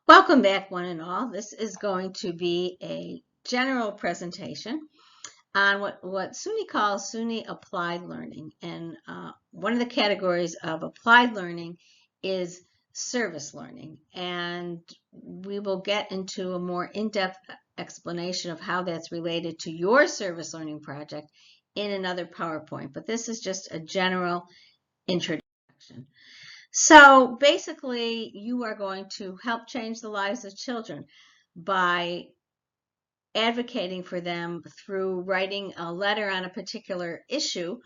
Welcome back, one and all. This is going to be a general presentation on what SUNY calls SUNY Applied Learning. And one of the categories of applied learning is service learning. And we will get into a more in-depth explanation of how that's related to your service learning project in another PowerPoint. But this is just a general introduction. So basically, you are going to help change the lives of children by advocating for them through writing a letter on a particular issue,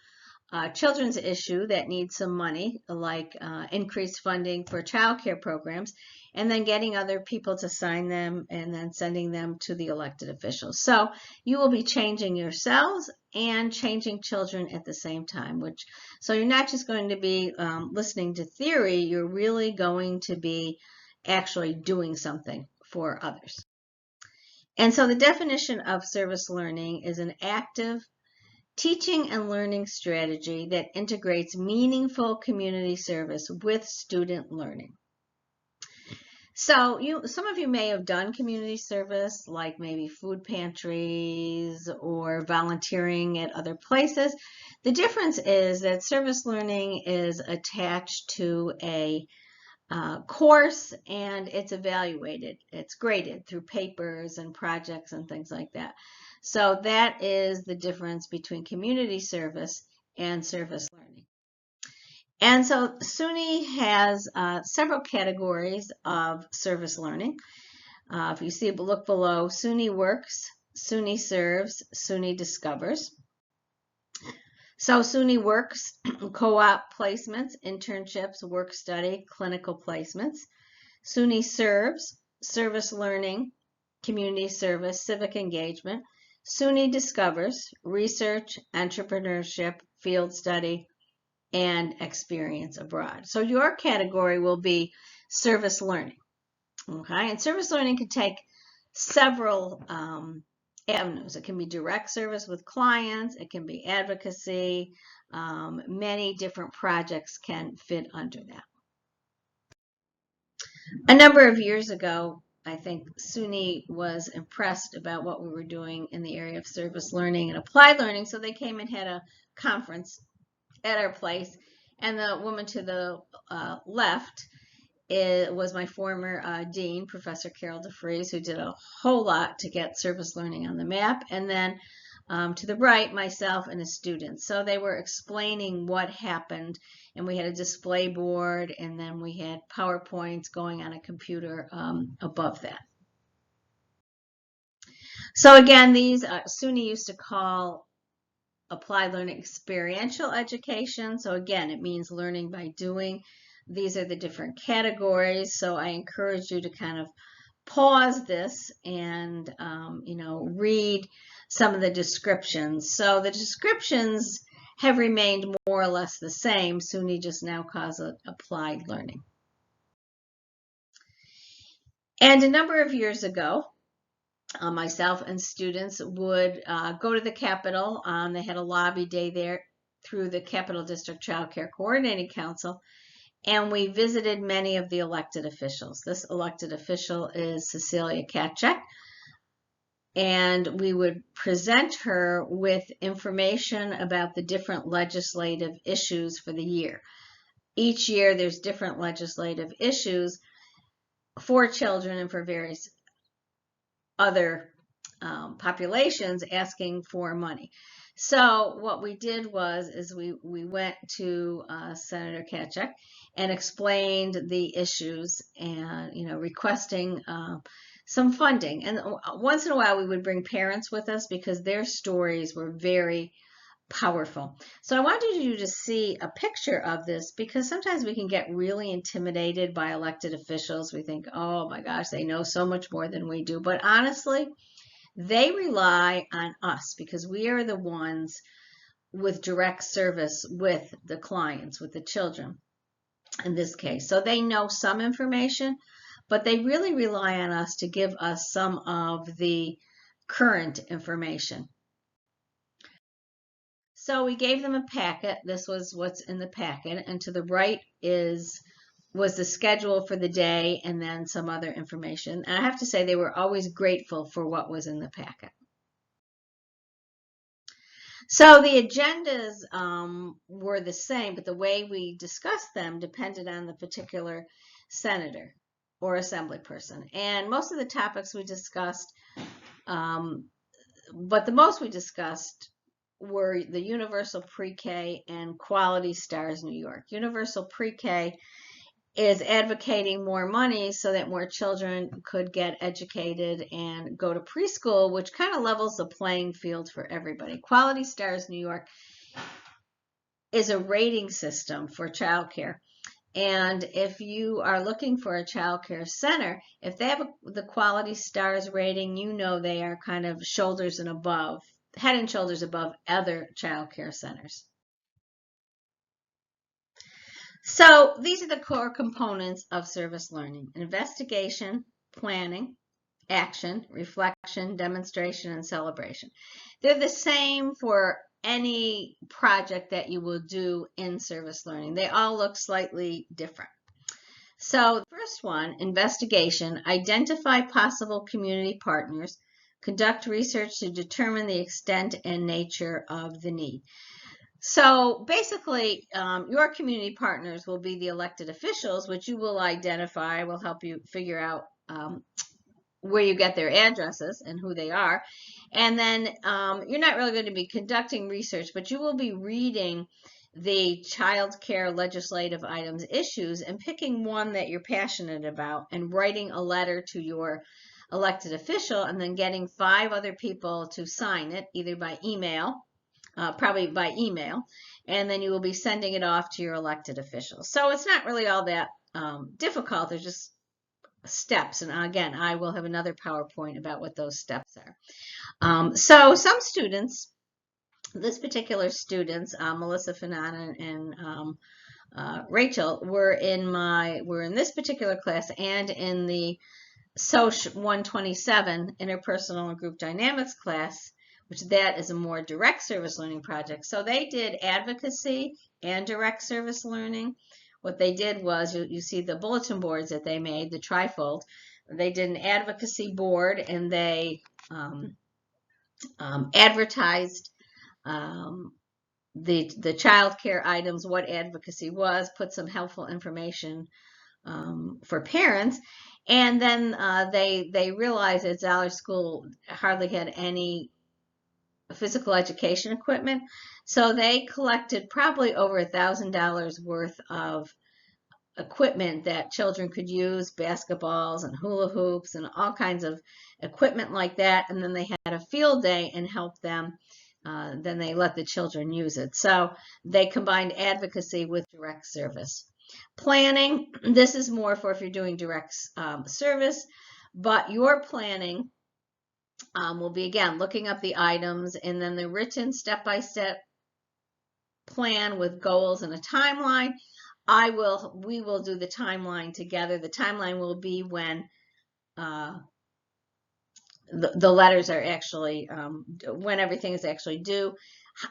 children's issue that needs some money, like increased funding for child care programs, and then getting other people to sign them and then sending them to the elected officials. So you will be changing yourselves and changing children at the same time, so you're not just going to be listening to theory, you're really going to be actually doing something for others. And so the definition of service learning is an active teaching and learning strategy that integrates meaningful community service with student learning. So some of you may have done community service, like maybe food pantries or volunteering at other places. The difference is that service learning is attached to a course, and it's evaluated. It's graded through papers and projects and things like that. So that is the difference between community service and service learning. And so SUNY has several categories of service learning. If you see, look below, SUNY Works, SUNY Serves, SUNY Discovers. So SUNY Works, co-op placements, internships, work study, clinical placements. SUNY Serves, service learning, community service, civic engagement. SUNY Discovers, research, entrepreneurship, field study, and experience abroad. So your category will be service learning. Okay, and service learning can take several avenues. It can be direct service with clients, it can be advocacy, many different projects can fit under that. A number of years ago, I think SUNY was impressed about what we were doing in the area of service learning and applied learning, so they came and had a conference at our place, and the woman to the left was my former dean, Professor Carol DeFries, who did a whole lot to get service learning on the map. And then to the right, myself and a student. So they were explaining what happened, and we had a display board, and then we had PowerPoints going on a computer above that. So again, these SUNY used to call applied learning experiential education. So again, it means learning by doing. These are the different categories. So I encourage you to kind of pause this and read some of the descriptions. So the descriptions have remained more or less the same. SUNY just now calls it applied learning. And a number of years ago, myself and students would go to the Capitol. They had a lobby day there through the Capital District Child Care Coordinating Council, and we visited many of the elected officials. This elected official is Cecilia Katchek, and we would present her with information about the different legislative issues for the year. Each year there's different legislative issues for children and for various other populations asking for money. So what we did is we went to Senator Katchek and explained the issues and requesting some funding. And once in a while we would bring parents with us because their stories were very powerful. So I wanted you to see a picture of this because sometimes we can get really intimidated by elected officials. We think, oh my gosh, they know so much more than we do. But honestly, they rely on us because we are the ones with direct service with the clients, with the children in this case. So they know some information, but they really rely on us to give us some of the current information. So we gave them a packet. This was what's in the packet. And to the right is was the schedule for the day and then some other information. And I have to say they were always grateful for what was in the packet. So the agendas were the same, but the way we discussed them depended on the particular senator or assembly person. And most of the topics we discussed, but the most we discussed were the Universal Pre-K and Quality Stars New York. Universal Pre-K is advocating more money so that more children could get educated and go to preschool, which kind of levels the playing field for everybody. Quality Stars New York is a rating system for childcare. And if you are looking for a childcare center, if they have the Quality Stars rating, you know they are kind of shoulders and above, head and shoulders above other childcare centers. So these are the core components of service learning: investigation, planning, action, reflection, demonstration, and celebration. They're the same for any project that you will do in service learning. They all look slightly different. So the first one, investigation: identify possible community partners, conduct research to determine the extent and nature of the need. So basically, your community partners will be the elected officials, which you will identify, will help you figure out where you get their addresses and who they are. And then you're not really going to be conducting research, but you will be reading the child care legislative items issues and picking one that you're passionate about and writing a letter to your elected official and then getting 5 other people to sign it, either by email, probably by email, and then you will be sending it off to your elected officials. So it's not really all that difficult. There's just steps, and again, I will have another PowerPoint about what those steps are. So some students, this particular students, Melissa, Fanana, and Rachel, were in this particular class and in the SOC 127 interpersonal and group dynamics class, which that is a more direct service learning project. So they did advocacy and direct service learning. What they did was, you see the bulletin boards that they made, the trifold. They did an advocacy board, and they advertised the child care items, what advocacy was, put some helpful information for parents, and then they realized that Zoller School hardly had any physical education equipment, so they collected probably over $1,000 worth of equipment that children could use, basketballs and hula hoops and all kinds of equipment like that, and then they had a field day and helped them. Then they let the children use it. So they combined advocacy with direct service. Planning, this is more for if you're doing direct service, but your planning will be, again, looking up the items and then the written step-by-step plan with goals and a timeline. We will do the timeline together. The timeline will be when the letters are actually, when everything is actually due.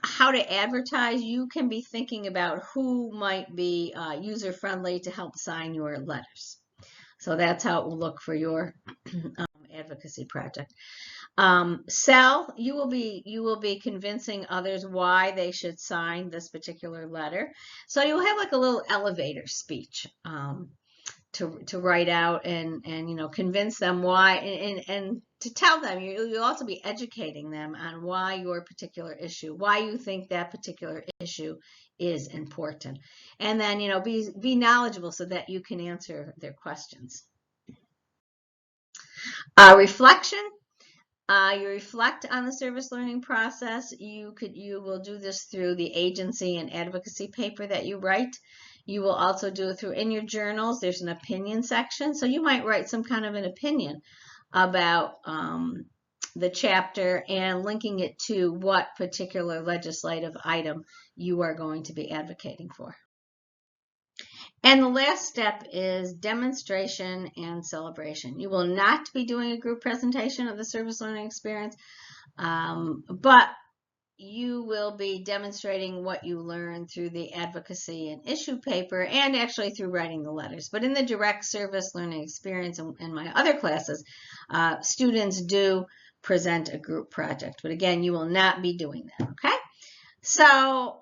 How to advertise, you can be thinking about who might be user-friendly to help sign your letters. So that's how it will look for your advocacy project. Sell, you will be convincing others why they should sign this particular letter. So you'll have like a little elevator speech to write out and convince them why, and to tell them. You'll also be educating them on why your particular issue, why you think that particular issue is important, and then be knowledgeable so that you can answer their questions. Reflection. You reflect on the service learning process. You will do this through the agency and advocacy paper that you write. You will also do it through, in your journals, there's an opinion section. So you might write some kind of an opinion about the chapter and linking it to what particular legislative item you are going to be advocating for. And the last step is demonstration and celebration. You will not be doing a group presentation of the service learning experience, but you will be demonstrating what you learned through the advocacy and issue paper and actually through writing the letters. But in the direct service learning experience and my other classes, students do present a group project. But again, you will not be doing that, okay? So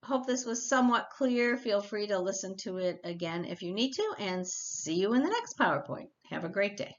hope this was somewhat clear. Feel free to listen to it again if you need to, and see you in the next PowerPoint. Have a great day.